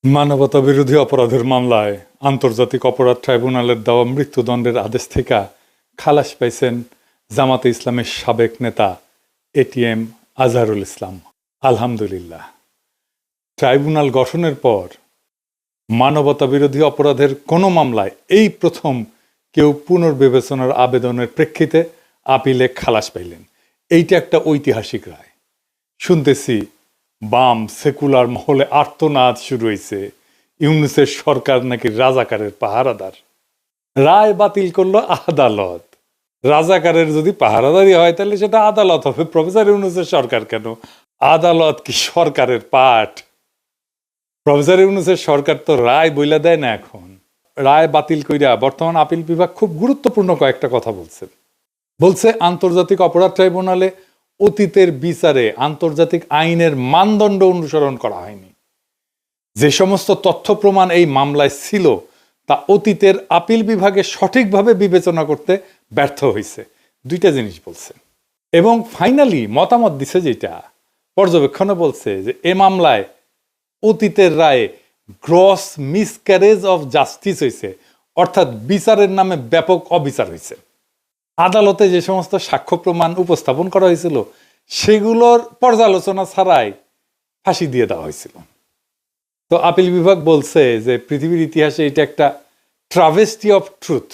মানবতা বিরোধী অপরাধের মামলায় আন্তর্জাতিক অপরাধ ট্রাইব্যুনালের দেওয়া মৃত্যুদণ্ডের আদেশ থেকে খালাস পাইছেন জামাতে ইসলামের সাবেক নেতা এটিএম আজহারুল ইসলাম। আলহামদুলিল্লাহ। ট্রাইব্যুনাল গঠনের পর মানবতা বিরোধী অপরাধের কোনো মামলায় এই প্রথম কেউ পুনর্বিবেচনার আবেদনের প্রেক্ষিতে আপিলে খালাস পাইলেন। এইটা একটা ঐতিহাসিক রায়। শুনতেছি বাম সেকুলার মহলে আর্তনাদ শুরু হয়েছে, ইউনূসের সরকার নাকি রাজাকারের পাহারাদার। রায় বাতিল করলো আদালত। রাজাকারের যদি পাহারাদারি হয় তাহলে সেটা আদালত হবে, প্রফেসর ইউনূসের সরকার কেন? আদালত কি সরকারের পাঠ? প্রফেসর ইউনূসের সরকার তো রায় বইলা দেয় না। এখন রায় বাতিল কইরা বর্তমান আপিল বিভাগ খুব গুরুত্বপূর্ণ কয়েকটা কথা বলছে আন্তর্জাতিক অপরাধ ট্রাইব্যুনালে অতীতের বিচারে আন্তর্জাতিক আইনের মানদণ্ড অনুসরণ করা হয়নি। যে সমস্ত তথ্য প্রমাণ এই মামলায় ছিল তা অতীতের আপিল বিভাগে সঠিকভাবে বিবেচনা করতে ব্যর্থ হয়েছে। দুইটা জিনিস বলছে এবং ফাইনালি মতামত দিছে, যেটা পর্যবেক্ষণে বলছে যে এ মামলায় অতীতের রায়ে গ্রস মিসক্যারেজ অফ জাস্টিস হয়েছে, অর্থাৎ বিচারের নামে ব্যাপক অবিচার হয়েছে। আদালতে যে সমস্ত সাক্ষ্য প্রমাণ উপস্থাপন করা হয়েছিল সেগুলোর পর্যালোচনা ছাড়াই ফাঁসি দিয়ে দেওয়া হয়েছিল। তো আপিল বিভাগ বলছে যে পৃথিবীর ইতিহাসে এটা একটা ট্রাভেস্টি অফ ট্রুথ,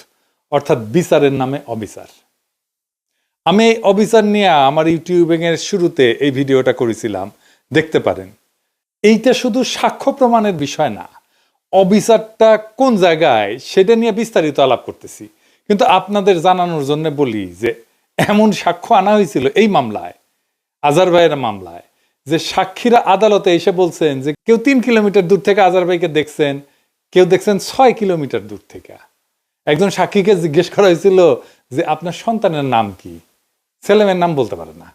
অর্থাৎ বিচারের নামে অবিচার। আমি এই অবিচার নিয়ে আমার ইউটিউবের শুরুতে এই ভিডিওটা করেছিলাম, দেখতে পারেন। এইটা শুধু সাক্ষ্য প্রমাণের বিষয় না, অবিচারটা কোন জায়গায় সেটা নিয়ে বিস্তারিত আলাপ করতেছি। কিন্তু আপনাদের জানানোর জন্য বলি যে এমন সাক্ষ্য আনা হয়েছিল এই মামলায়, আজহার ভাইয়ের মামলায়, যে সাক্ষীরা আদালতে এসে বলছেন যে কেউ 3 কিলোমিটার দূর থেকে আজহার ভাইকে দেখছেন, কেউ দেখছেন 6 কিলোমিটার দূর থেকে। একজন সাক্ষীকে জিজ্ঞেস করা হয়েছিল যে আপনার সন্তানের নাম কি? ছেলেমেয়ের নাম বলতে পারে না,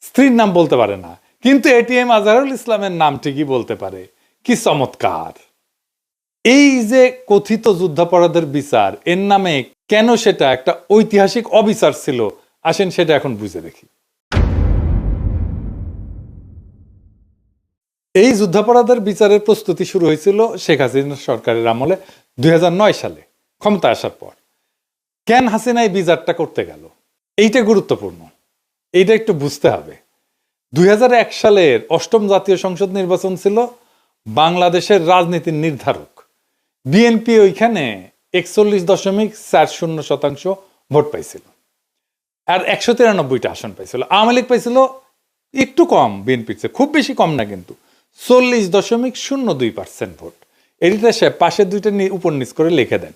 স্ত্রীর নাম বলতে পারে না, কিন্তু এটিএম আজহারুল ইসলামের নাম ঠিকই বলতে পারে। কি চমৎকার! এই যে কথিত যুদ্ধাপরাধের বিচার, এর নামে কেন সেটা একটা ঐতিহাসিক অবিচার ছিল, আসেন সেটা এখন বুঝে দেখি। এই যুদ্ধাপরাধের বিচারের প্রস্তুতি শুরু হয়েছিল শেখ হাসিনা সরকারের আমলে 2009 সালে ক্ষমতা আসার পর। কেন হাসিনা এই বিচারটা করতে গেল, এইটা গুরুত্বপূর্ণ, এইটা একটু বুঝতে হবে। 2001 সালের 8ম জাতীয় সংসদ নির্বাচন ছিল বাংলাদেশের রাজনীতির নির্ধারক। বিএনপি ওইখানে 41.40% ভোট পাইছিল আর 193টা আসন পাইছিল। আওয়ামী লীগ পাইছিল একটু কম বিএনপির চেয়ে, খুব বেশি কম না, কিন্তু 40.02% ভোট। এটা সে পাশের দুইটা উপর নিচ করে লিখে দেন।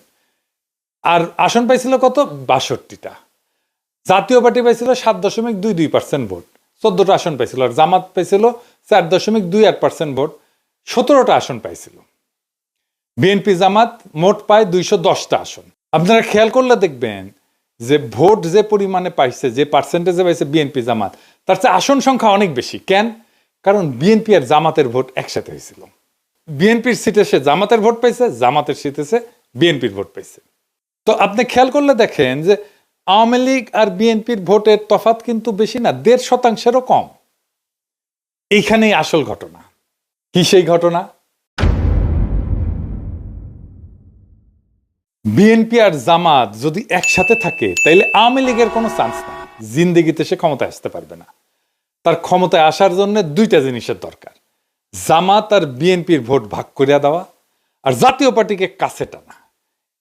আর আসন পাইছিল কত? 62টা। জাতীয় পার্টি পাইছিল 7.22% ভোট, 14টা আসন পাইছিল। আর জামাত পাইছিল 4.28% ভোট, 17টা আসন পাইছিল। বিএনপি জামাত মোট পায় 210টা আসন। আপনারা খেয়াল করলে দেখবেন যে ভোট যে পরিমাণে পাইছে, যে পার্সেন্টেজে পাইছে বিএনপি জামাত, তার চেয়ে আসন সংখ্যা অনেক বেশি। কেন? কারণ বিএনপি আর জামাতের ভোট একসাথে হয়েছিল। বিএনপির সিটে সে জামাতের ভোট পাইছে, জামাতের সিটে সে বিএনপির ভোট পাইছে। তো আপনি খেয়াল করলে দেখেন যে আওয়ামী লীগ আর বিএনপির ভোটের তফাৎ কিন্তু বেশি না, 1.5%-এরও কম। এইখানেই আসল ঘটনা। কি সেই ঘটনা? বিএনপি আর জামাত যদি একসাথে থাকে তাইলে আওয়ামী লীগের কোনো চান্স নাই, জিন্দেগিতে সে ক্ষমতায় আসতে পারবে না। তার ক্ষমতায় আসার জন্য দুইটা জিনিসের দরকার: জামাত আর বিএনপির ভোট ভাগ করিয়া দেওয়া, আর জাতীয় পার্টিকে কাছে টানা।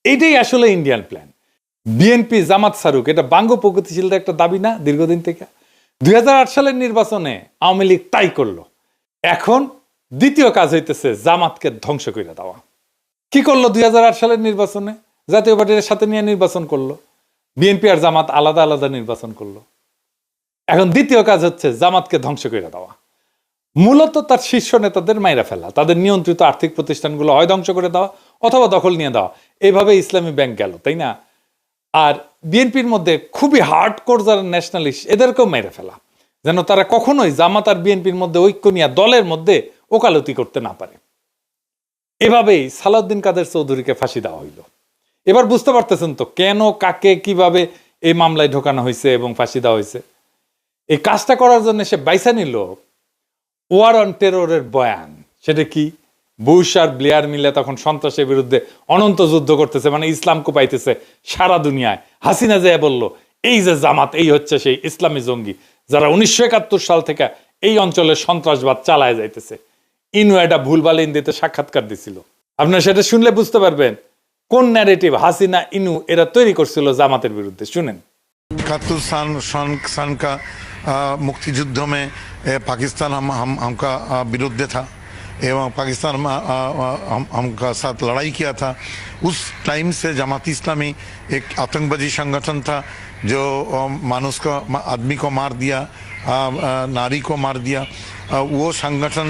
এইটাই আসলে ইন্ডিয়ান প্ল্যান। বিএনপি জামাত সারুক, এটা বাঙ্গ প্রগতিশীলদের একটা দাবি না দীর্ঘদিন থেকে? 2008 সালের নির্বাচনে আওয়ামী লীগ তাই করলো। এখন দ্বিতীয় কাজ হইতেছে জামাতকে ধ্বংস করে দেওয়া। কি করলো 2008 সালের নির্বাচনে? জাতীয় পার্টির সাথে নিয়ে নির্বাচন করলো, বিএনপি আর জামাত আলাদা আলাদা নির্বাচন করলো। এখন দ্বিতীয় কাজ হচ্ছে জামাতকে ধ্বংস করে দেওয়া, মূলত তার শীর্ষ নেতাদের মাইরা ফেলা, তাদের নিয়ন্ত্রিত আর্থিক প্রতিষ্ঠানগুলো হয় ধ্বংস করে দেওয়া অথবা দখল নিয়ে দেওয়া। এইভাবে ইসলামী ব্যাংক গেল, তাই না? আর বিএনপির মধ্যে খুবই হার্ডকোর যারা ন্যাশনালিস্ট, এদেরকেও মেরে ফেলা, যেন তারা কখনোই জামাত আর বিএনপির মধ্যে ঐক্য নিয়ে দলের মধ্যে ওকালতি করতে না পারে। এভাবেই সালাউদ্দিন কাদের চৌধুরীকে ফাঁসি দেওয়া হইল। এবার বুঝতে পারতেছেন তো কেন, কাকে, কিভাবে এই মামলায় ঢোকানো হয়েছে এবং ফাঁসি দেওয়া হয়েছে। এই কাজটা করার জন্য সে বাইসা নিল ওয়ার অন টেররের বয়ান। সেটা কি? বুশ আর ব্লেয়ার মিলে তখন সন্ত্রাসের বিরুদ্ধে অনন্ত যুদ্ধ করতেছে, মানে ইসলাম কোপাইতেছে সারা দুনিয়ায়। হাসিনা যে বললো এই যে জামাত এই হচ্ছে সেই ইসলামী জঙ্গি যারা 1971 সাল থেকে এই অঞ্চলে সন্ত্রাসবাদ চালায় যাইতেছে। ইনু এটা ভুলভাল হিন্দিতে সাক্ষাৎকার দিছিল, আপনারা সেটা শুনলে বুঝতে পারবেন কোন ন্যারেটিভ হাসিনা ইনু এরা তৈরি করছিল জামাতের বিরুদ্ধে। শুনেন। 71 सन का मुक्तियुद्ध में पाकिस्तान हमका विरुद्ध था एवं पाकिस्तान हमका साथ लड़ाई किया था। उस टाइम से जमात इस्लामी एक आतंकवादी संगठन था जो मानुष को आदमी को मार दिया, नारी को मार दिया। वो संगठन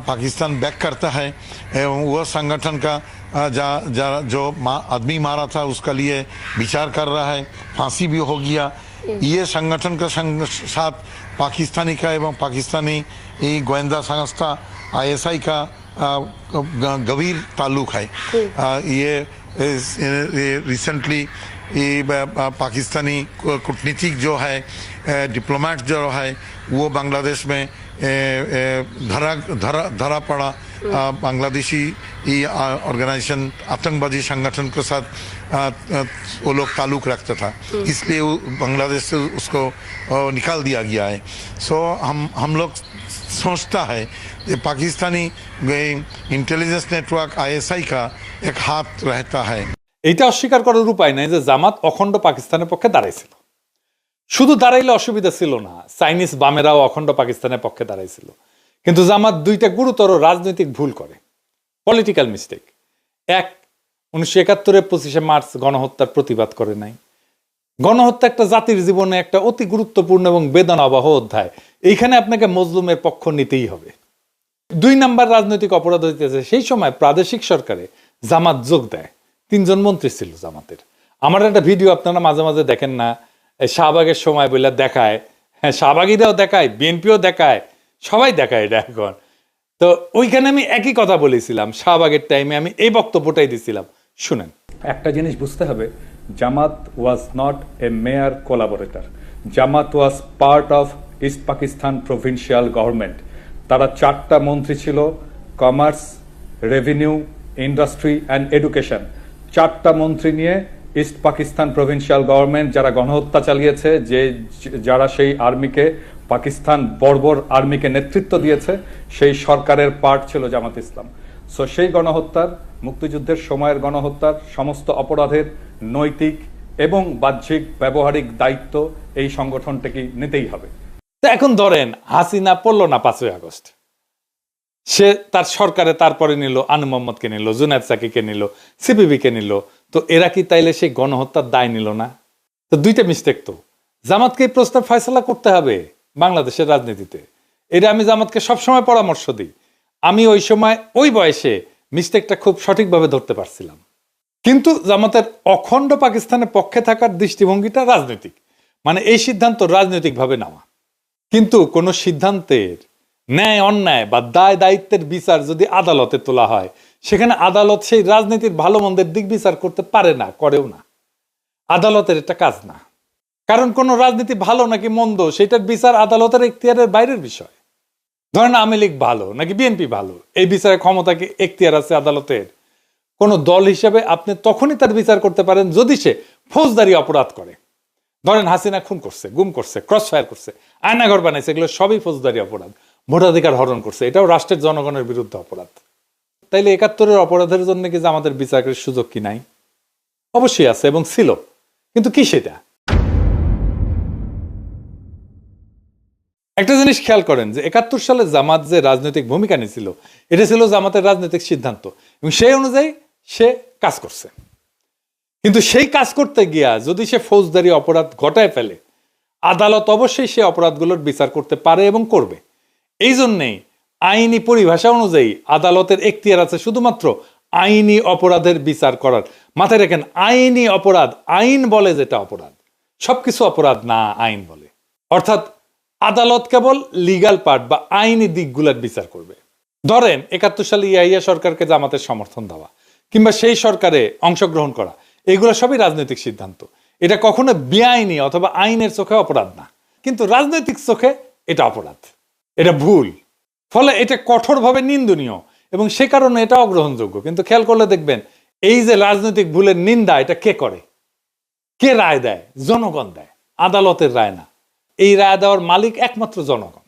पाकिस्तान बैक करता है एवं वह संगठन का जो आदमी मारा था उसका लिए विचार कर रहा है, फांसी भी हो गया। ये संगठन का साथ पाकिस्तानी का एवं पाकिस्तानी गोयंदा संस्था ISI का गंभीर ताल्लुक है। ये रिसेंटली पाकिस्तानी कूटनीतिक जो है, डिप्लोमेट जो है, वो बांग्लादेश में धरा पड़ा। बांग्लादेशी ऑर्गेनाइजेशन आतंकवादी संगठन के साथ वो लोग ताल्लुक रखता था, इसलिए बांग्लादेश से उसको निकाल दिया गया है। सो हम लोग सोचता है कि पाकिस्तानी इंटेलिजेंस नेटवर्क ISI का एक हाथ रहता है। এইটা অস্বীকার করার উপায় নাই যে জামাত অখণ্ড পাকিস্তানের পক্ষে দাঁড়াইছিল। শুধু দাঁড়াইলে অসুবিধা ছিল না, চাইনিজ বামেরাও অখণ্ড পাকিস্তানের পক্ষে দাঁড়াইছিল। কিন্তু জামাত দুইটা গুরুতর রাজনৈতিক ভুল করে, পলিটিক্যাল মিস্টেক। এক, 1971 25শে মার্চ গণহত্যার প্রতিবাদ করে নাই। গণহত্যা একটা জাতির জীবনে একটা অতি গুরুত্বপূর্ণ এবং বেদনাবহ অধ্যায়, এইখানে আপনাকে মজলুমের পক্ষ নিতেই হবে। 2 নাম্বার রাজনৈতিক অপরাধ হইতেছে সেই সময় প্রাদেশিক সরকারে জামাত যোগ দেয়। 3 জন মন্ত্রী ছিল জামাতের। আমার একটা ভিডিও আপনারা মাঝে মাঝে দেখেন না, শাহবাগের সময় বলে দেখায়, হ্যাঁ শাহবাগীরাও দেখায়, বিএনপিও দেখায়, সবাই দেখায় এটা এখন। তো ওইখানে আমি একই কথা বলেছিলাম, শাহবাগের টাইমে আমি এই বক্তব্যটাই দিছিলাম। শুনেন। একটা জিনিস বুঝতে হবে, Jamaat was not a mere collaborator, Jamaat was part of East Pakistan provincial government. তারা 4টা মন্ত্রী ছিল, commerce, revenue, industry and education. 4টা মন্ত্রী নিয়ে ইস্ট পাকিস্তান প্রভিন্সিয়াল গভর্নমেন্ট যারা গণহত্যা চালিয়েছে, যারা সেই আর্মিকে, পাকিস্তান বর্বর আর্মিকে নেতৃত্ব দিয়েছে, সেই সরকারের পার্ট ছিল জামাত ইসলাম। সো সেই গণহত্যার, মুক্তিযুদ্ধের সময়ের গণহত্যার সমস্ত অপরাধের নৈতিক এবং বাহ্যিক ব্যবহারিক দায়িত্ব এই সংগঠনটাকে নিতেই হবে। তো এখন ধরেন হাসিনা পড়ল না 5ই আগস্ট, সে তার সরকারে তারপরে নিল আনু মোহাম্মদকে নিল, জুনায়েদ সাকিকে নিল, সিপিবিকে নিল। তো এরা কি তাইলে সেই গণহত্যার দায় নিল না? তো দুইটা মিস্টেক। তো জামাতকে এই প্রশ্নের ফয়সালা করতে হবে বাংলাদেশের রাজনীতিতে। এটা আমি জামাতকে সবসময় পরামর্শ দিই। আমি ওই সময় ওই বয়সে মিস্টেকটা খুব সঠিকভাবে ধরতে পারছিলাম। কিন্তু জামাতের অখণ্ড পাকিস্তানের পক্ষে থাকার দৃষ্টিভঙ্গিটা রাজনৈতিক, মানে এই সিদ্ধান্ত রাজনৈতিকভাবে নেওয়া। কিন্তু কোনো সিদ্ধান্তের ন্যায় অন্যায় বা দায় দায়িত্বের বিচার যদি আদালতে তোলা হয়, সেখানে আদালত সেই রাজনীতির ভালো মন্দের দিক বিচার করতে পারে না, করেও না। আদালতের এটা কাজ না। কারণ কোন রাজনীতি ভালো নাকি মন্দ সেটার বিচার আদালতের এখতিয়ারের বাইরের বিষয়। ধরেন আওয়ামী লীগ ভালো নাকি বিএনপি ভালো, এই বিচারের ক্ষমতা কি এখতিয়ার আছে আদালতের? কোন দল হিসেবে আপনি তখনই তার বিচার করতে পারেন যদি সে ফৌজদারি অপরাধ করে। ধরেন হাসিনা খুন করছে, গুম করছে, ক্রস ফায়ার করছে, আয়নাঘর বানাইছে, এগুলো সবই ফৌজদারি অপরাধ। ভোটাধিকার হরণ করছে, এটাও রাষ্ট্রের জনগণের বিরুদ্ধে অপরাধ। তাইলে 71-এর অপরাধের জন্য কি যে আমাদের বিচারের সুযোগ কি নাই? অবশ্যই আছে এবং ছিল, কিন্তু কি সেটা? একটা জিনিস খেয়াল করেন যে 71 সালে জামাত যে রাজনৈতিক ভূমিকা নিয়েছিল, এটা ছিল জামাতের রাজনৈতিক সিদ্ধান্ত এবং সেই অনুযায়ী সে কাজ করছে। কিন্তু সেই কাজ করতে গিয়া যদি সে ফৌজদারি অপরাধ ঘটায় ফেলে, আদালত অবশ্যই সে অপরাধগুলোর বিচার করতে পারে এবং করবে। এই জন্যেই আইনি পরিভাষা অনুযায়ী আদালতের এখতিয়ার আছে শুধুমাত্র আইনি অপরাধের বিচার করার। মাথায় রাখেন, আইনি অপরাধ, আইন বলে যেটা অপরাধ, সবকিছু অপরাধ না, আইন বলে। অর্থাৎ আদালত কেবল লিগাল পার্ট বা আইনি দিকগুলোর বিচার করবে। ধরেন 71 সালে ইয়াহিয়া সরকারকে জামাতের সমর্থন দেওয়া কিংবা সেই সরকারে অংশগ্রহণ করা, এগুলো সবই রাজনৈতিক সিদ্ধান্ত। এটা কখনো বেআইনি অথবা আইনের চোখে অপরাধ না, কিন্তু রাজনৈতিক চোখে এটা অপরাধ, এটা ভুল। ফলে এটা কঠোরভাবে নিন্দনীয় এবং সে কারণে এটা অগ্রহণযোগ্য। কিন্তু খেয়াল করলে দেখবেন এই যে রাজনৈতিক ভুলের নিন্দা এটা কে করে, কে রায় দেয়? জনগণ দেয়, আদালতের রায় না। এই রায় দেওয়ার মালিক একমাত্র জনগণ।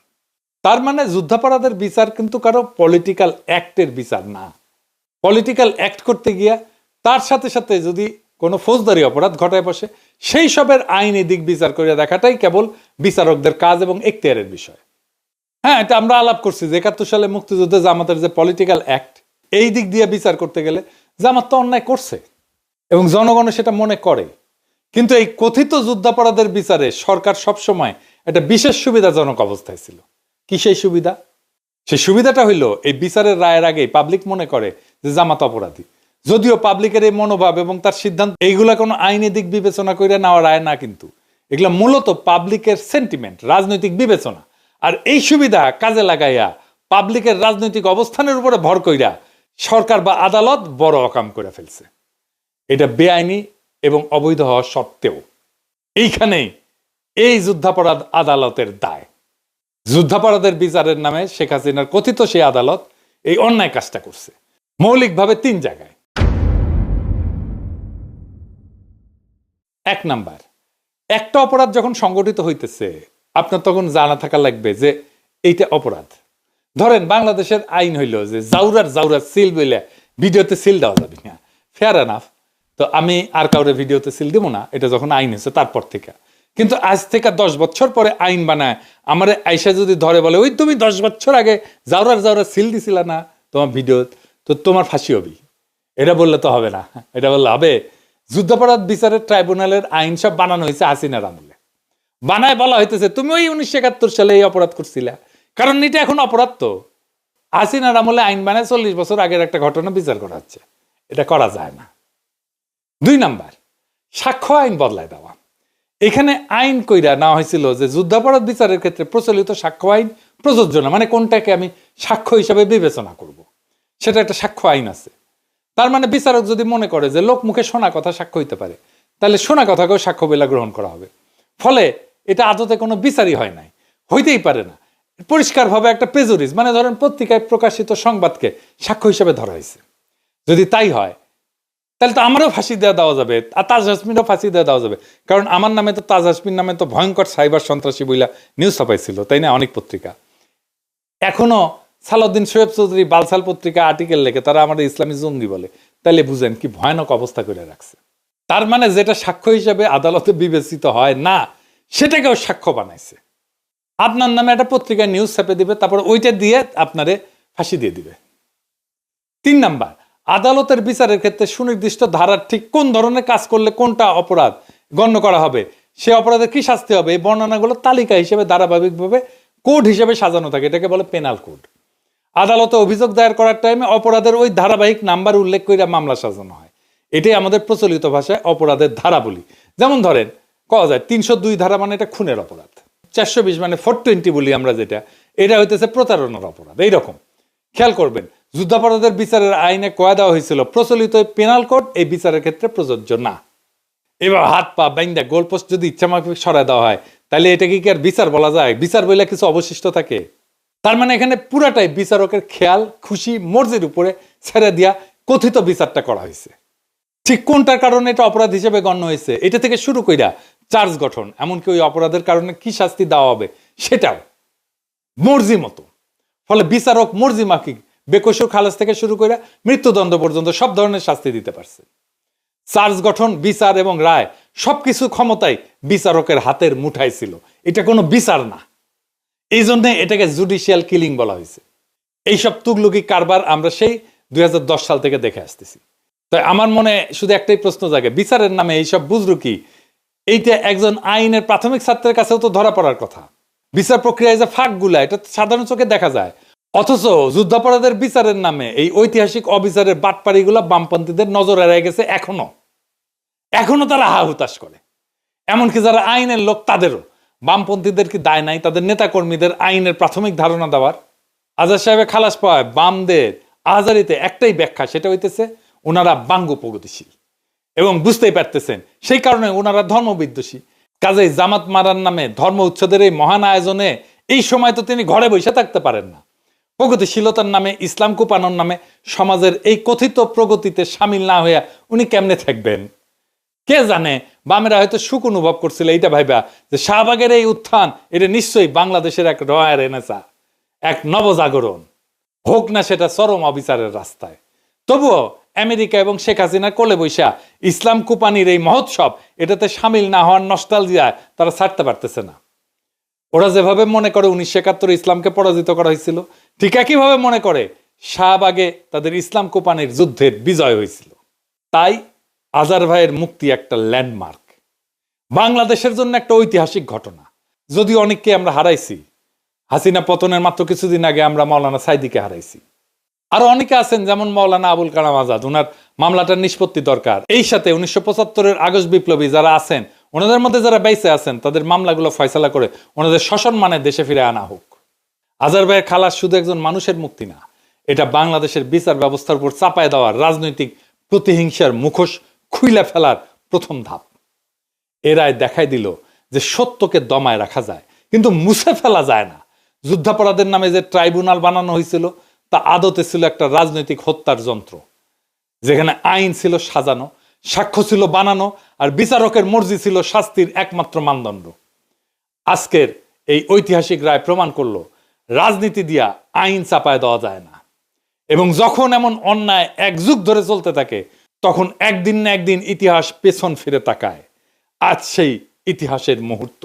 তার মানে যুদ্ধাপরাধের বিচার কিন্তু কারো পলিটিক্যাল অ্যাক্টের বিচার না। পলিটিক্যাল অ্যাক্ট করতে গিয়া তার সাথে সাথে যদি কোনো ফৌজদারি অপরাধ ঘটায় বসে সেই সবের আইনি দিক বিচার করে দেখাটাই কেবল বিচারকদের কাজ এবং এখতিয়ারের বিষয়। হ্যাঁ, এটা আমরা আলাপ করছি যে ৭১ সালে মুক্তিযুদ্ধে জামাতের যে পলিটিক্যাল অ্যাক্ট, এই দিক দিয়ে বিচার করতে গেলে জামাত তো অন্যায় করছে এবং জনগণ সেটা মনে করে। কিন্তু এই কথিত যুদ্ধাপরাধের বিচারে সরকার সবসময় একটা বিশেষ সুবিধাজনক অবস্থায় ছিল। কি সেই সুবিধা? সেই সুবিধাটা হইলো এই বিচারের রায়ের আগেই পাবলিক মনে করে যে জামাত অপরাধী, যদিও পাবলিকের এই মনোভাব এবং তার সিদ্ধান্ত এইগুলা কোনো আইনি দিক বিবেচনা করে নেওয়া রায় না, কিন্তু এগুলা মূলত পাবলিকের সেন্টিমেন্ট, রাজনৈতিক বিবেচনা। আর এই সুবিধা কাজে লাগাইয়া পাবলিকের রাজনৈতিক অবস্থানের উপরে ভর কইরা সরকার বা আদালত বড় অকাম করে ফেলছে। এটা বেআইনি এবং অবৈধ হওয়া সত্ত্বেও এইখানেই এই যুদ্ধাপরাধ আদালতের দায়। যুদ্ধাপরাধের বিচারের নামে শেখ হাসিনার কথিত সেই আদালত এই অন্যায় কাজটা করছে মৌলিকভাবে ৩ জায়গায়। ১ নাম্বার, একটা অপরাধ যখন সংগঠিত হইতেছে আপনার তখন জানা থাকা লাগবে যে এইটা অপরাধ। ধরেন বাংলাদেশের আইন হইল যে জাউরার সিল বলে ভিডিওতে সিল দেওয়া যাবে না, ফেয়ার এনাফ। তো আমি আর কাউরে ভিডিওতে সিল দিব না, এটা যখন আইন হয়েছে তারপর থেকে। কিন্তু আজ থেকে 10 বছর পরে আইন বানায় আমার আইসা যদি ধরে বলে ওই তুমি 10 বছর আগে জাউরার সিল দিছিলা না তোমার ভিডিও, তো তোমার ফাঁসি হবি, এটা বললে তো হবে না। এটা বললে হবে যুদ্ধাপরাধ বিচারের ট্রাইব্যুনালের আইন সব বানানো হয়েছে হাসিনার আমলে। বানায় বলা হইতেছে তুমি ওই 1971 সালে এই অপরাধ করছিলা, কারণ এটা এখন অপরাধ। তো হাসিনার আমলে আইন বানায় 40 বছর আগের একটা ঘটনা বিচার করা হচ্ছে, এটা করা যায় না। 2 নাম্বার, সাক্ষ্য আইন বদলায় দেওয়া। এখানে আইন কইরা নেওয়া হয়েছিল যে যুদ্ধাপরাধ বিচারের ক্ষেত্রে প্রচলিত সাক্ষ্য আইন প্রযোজ্য না, মানে কোনটাকে আমি সাক্ষ্য হিসাবে বিবেচনা করব, সেটা একটা সাক্ষ্য আইন আছে। তার মানে বিচারক যদি মনে করে যে লোক মুখে শোনা কথা সাক্ষ্য হইতে পারে, তাহলে শোনা কথাকেও সাক্ষ্য বলে গ্রহণ করা হবে। ফলে এটা আদতে কোনো বিচারই হয় নাই, হইতেই পারে না। পরিষ্কারভাবে একটা প্রেজুডিস, মানে ধরেন পত্রিকায় প্রকাশিত সংবাদকে সাক্ষ্য হিসেবে ধরা হয়েছে। যদি তাই হয় তাহলে তো আমারও ফাঁসি দেওয়া যাবে, আর তাজ হাসমিনও ফাঁসি দেওয়া যাবে। কারণ আমার নামে তো, তাজ হাসমিন নামে তো ভয়ঙ্কর সাইবার সন্ত্রাসী বইলা নিউজ ছাপাইছিল, তাই না, অনেক পত্রিকা। এখনো সালাউদ্দিন শোয়েব চৌধুরী বালসাল পত্রিকা আর্টিকেল লেখে তারা আমাদের ইসলামী জঙ্গি বলে। তাইলে বুঝেন কি ভয়ানক অবস্থা করে রাখছে। তার মানে যেটা সাক্ষ্য হিসাবে আদালতে বিবেচিত হয় না সেটাকেও সাক্ষ্য বানাইছে। আপনার নামে একটা পত্রিকায় নিউজ ছাপে দিবে, তারপর ওইটা দিয়ে আপনারে ফাঁসি দিয়ে দিবে। 3 নাম্বার, আদালতের বিচারের ক্ষেত্রে সুনির্দিষ্ট ধারার ঠিক কোন ধরনের কাজ করলে কোনটা অপরাধ গণ্য করা হবে, সে অপরাধের কি শাস্তি হবে, এই বর্ণনাগুলো তালিকা হিসেবে ধারাবাহিকভাবে কোড হিসেবে সাজানো থাকে। এটাকে বলে পেনাল কোড। আদালতে অভিযোগ দায়ের করার টাইমে অপরাধের ওই ধারাবাহিক নাম্বার উল্লেখ করে মামলা সাজানো হয়। এটাই আমাদের প্রচলিত ভাষায় অপরাধের ধারা বলি। যেমন ধরেন কওয়া যায় 302 ধারা মানে এটা খুনের অপরাধ, 420 মানে 420 বলি আমরা যেটা, এটা হইতেছে প্রতারণার অপরাধ। এইরকম খেয়াল করবেন যুদ্ধাপরাধের বিচারের আইনে কয়া দেওয়া হয়েছিল প্রচলিত পেনাল কোড এই বিচারের ক্ষেত্রে প্রযোজ্য না। এবার হাত পা বাইন্দা গোলপোস্ট যদি ইচ্ছামাফিক সরায় দেওয়া হয় তাহলে এটা কি আর বিচার বলা যায়? বিচার বলে কিছু অবশিষ্ট থাকে? তার মানে এখানে পুরাটাই বিচারকের খেয়াল খুশি মর্জির উপরে ছেড়ে দিয়া কথিত বিচারটা করা হয়েছে। ঠিক কোনটার কারণে এটা অপরাধ হিসেবে গণ্য হয়েছে এটা থেকে শুরু কইরা চার্জ গঠন, এমনকি ওই অপরাধের কারণে কি শাস্তি দেওয়া হবে সেটাও মর্জি মতো। ফলে বিচারক মর্জি মাফিক বেকসুর খালাস থেকে শুরু করে মৃত্যুদণ্ড পর্যন্ত সব ধরনের শাস্তি দিতে পারছে। চার্জ গঠন, বিচার এবং রায় সবকিছু ক্ষমতাই বিচারকের হাতের মুঠায় ছিল। এটা কোনো বিচার না, এই জন্য এটাকে জুডিশিয়াল কিলিং বলা হয়েছে। এইসব তুগলুকি কারবার আমরা সেই 2010 সাল থেকে দেখে আসতেছি। তাই আমার মনে শুধু একটাই প্রশ্ন জাগে, বিচারের নামে এইসব বুজরুকি, এইটা একজন আইনের প্রাথমিক ছাত্রের কাছেও তো ধরা পড়ার কথা। বিচার প্রক্রিয়ায় যে ফাঁকগুলা এটা সাধারণ চোখে দেখা যায়, অথচ যুদ্ধাপরাধের বিচারের নামে এই ঐতিহাসিক অবিচারের বাটপাড়িগুলা বামপন্থীদের নজর এড়ায় গেছে। এখনো তারা হা হুতাশ করে। এমনকি যারা আইনের লোক তাদেরও, বামপন্থীদের কি দায় নাই তাদের নেতা কর্মীদের আইনের প্রাথমিক ধারণা দেওয়ার? আজাদ সাহেবের খালাস পাওয়ায় বামদের আজারিতে একটাই ব্যাখ্যা, সেটা হইতেছে ওনারা বাঙ্গু প্রগতিশীল এবং বুঝতেই পারতেছেন সেই কারণে ওনারা ধর্মবিদ্বেষী। কাজেই জামাত মারার নামে ধর্ম উচ্ছেদের এই মহান আয়োজনে এই সময় তো তিনি ঘরে বসে থাকতে পারেন না। প্রগতিশীলতার নামে, ইসলাম কোপানোর নামে সমাজের এই কথিত প্রগতিতে সামিল না হইয়া উনি কেমনে থাকবেন? কে জানে, বামেরা হয়তো সুখ অনুভব করছিল এইটা ভাইবা যে শাহবাগের এই উত্থান এটা নিশ্চয়ই বাংলাদেশের এক রয়ার এনেসা, এক নবজাগরণ, হোক না সেটা চরম অবিচারের রাস্তায়। তবুও আমেরিকা এবং শেখ হাসিনার কোলে বৈশা ইসলাম কোপানির এই মহোৎসব এটাতে সামিল না হওয়ার নস্টালজিয়ায় তারা ছাড়তে পারতেছে না। ওরা যেভাবে মনে করে 1971 ইসলামকে পরাজিত করা হয়েছিল, ঠিক একইভাবে মনে করে শাহবাগে তাদের ইসলাম কোপানির যুদ্ধের বিজয় হয়েছিল। তাই আজার ভাইয়ের মুক্তি একটা ল্যান্ডমার্ক, বাংলাদেশের জন্য একটা ঐতিহাসিক ঘটনা। যদিও অনেককে আমরা হারাইছি, হাসিনা পতনের মাত্র কিছুদিন আগে আমরা মাওলানা সাইদিকে হারাইছি। আরো অনেকে আছেন যেমন মাওলানা আবুল কালাম আজাদ, ওনার মামলাটার নিষ্পত্তি দরকার। এই সাথে 1975-এর আগস্ট বিপ্লবী যারা আছেন, ওনাদের মধ্যে যারা বেঁচে আছেন, তাদের মামলাগুলো ফয়সালা করে ওনাদের সসম্মানে দেশে ফিরে আনা হোক। আজার ভাইয়ের খালাস শুধু একজন মানুষের মুক্তি না, এটা বাংলাদেশের বিচার ব্যবস্থার উপর চাপায় দেওয়ার রাজনৈতিক প্রতিহিংসার মুখোশ খুইলা ফেলার প্রথম ধাপ। এরাই দেখাই দিল যে সত্যকে দমায় রাখা যায়, কিন্তু মুছে ফেলা যায় না। যুদ্ধাপরাধের নামে যে ট্রাইব্যুনাল বানানো হয়েছিল তা আদতে ছিল একটা রাজনৈতিক হত্যার যন্ত্র, যেখানে আইন ছিল সাজানো, সাক্ষ্য ছিল বানানো, আর বিচারকের মর্জি ছিল শাস্তির একমাত্র মানদণ্ড। আজকের এই ঐতিহাসিক রায় প্রমাণ করলো রাজনীতি দিয়া আইন চাপায় দেওয়া যায় না। এবং যখন এমন অন্যায় এক যুগ ধরে চলতে থাকে, তখন একদিন না একদিন ইতিহাস পেছন ফিরে তাকায়। আজ সেই ইতিহাসের মুহূর্ত।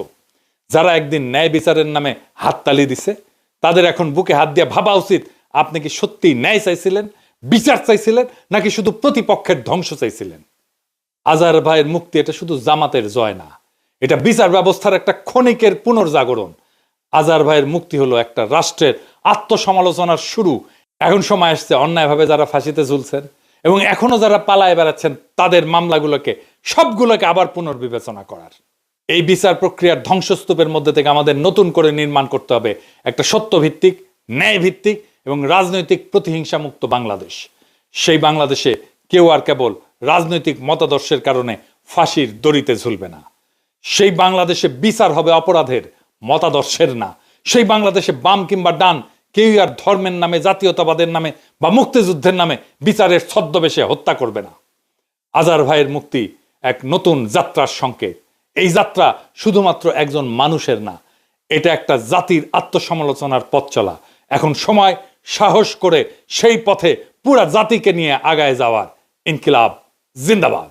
যারা একদিন ন্যায় বিচারের নামে হাততালি দিছে, তাদের এখন বুকে হাত দিয়ে ভাবা উচিত, আপনি কি সত্যি ন্যায় চাইছিলেন, বিচার চাইছিলেন, নাকি শুধু প্রতিপক্ষের ধ্বংস চাইছিলেন? আজার ভাইয়ের মুক্তি এটা শুধু জামাতের জয় না, এটা বিচার ব্যবস্থার একটা ক্ষণিকের পুনর্জাগরণ। আজার ভাইয়ের মুক্তি হলো একটা রাষ্ট্রের আত্মসমালোচনার শুরু। এখন সময় আসছে অন্যায়ভাবে যারা ফাঁসিতে ঝুলছেন এবং এখনো যারা পালায় বেড়াচ্ছেন, তাদের মামলাগুলোকে সবগুলোকে আবার পুনর্বিবেচনা করার। এই বিচার প্রক্রিয়ার ধ্বংসস্তূপের মধ্যে থেকে আমাদের নতুন করে নির্মাণ করতে হবে একটা সত্যভিত্তিক, ন্যায়ভিত্তিক এবং রাজনৈতিক প্রতিহিংসা মুক্ত বাংলাদেশ। সেই বাংলাদেশে কেউ আর কেবল রাজনৈতিক মতাদর্শের কারণে ফাঁসির দড়িতে ঝুলবে না। সেই বাংলাদেশে বিচার হবে অপরাধের, মতাদর্শের না। সেই বাংলাদেশে বাম কিংবা ডান কেউই আর ধর্মের নামে, জাতীয়তাবাদের নামে বা মুক্তিযুদ্ধের নামে বিচারের ছদ্মবেশে হত্যা করবে না। আজার ভাইয়ের মুক্তি এক নতুন যাত্রার সংকেত। এই যাত্রা শুধুমাত্র একজন মানুষের না, এটা একটা জাতির আত্মসমালোচনার পথ চলা। এখন সময় সাহস করে সেই পথে পুরা জাতিকে নিয়ে আগায় যাওয়ার। ইনকিলাব জিন্দাবাদ।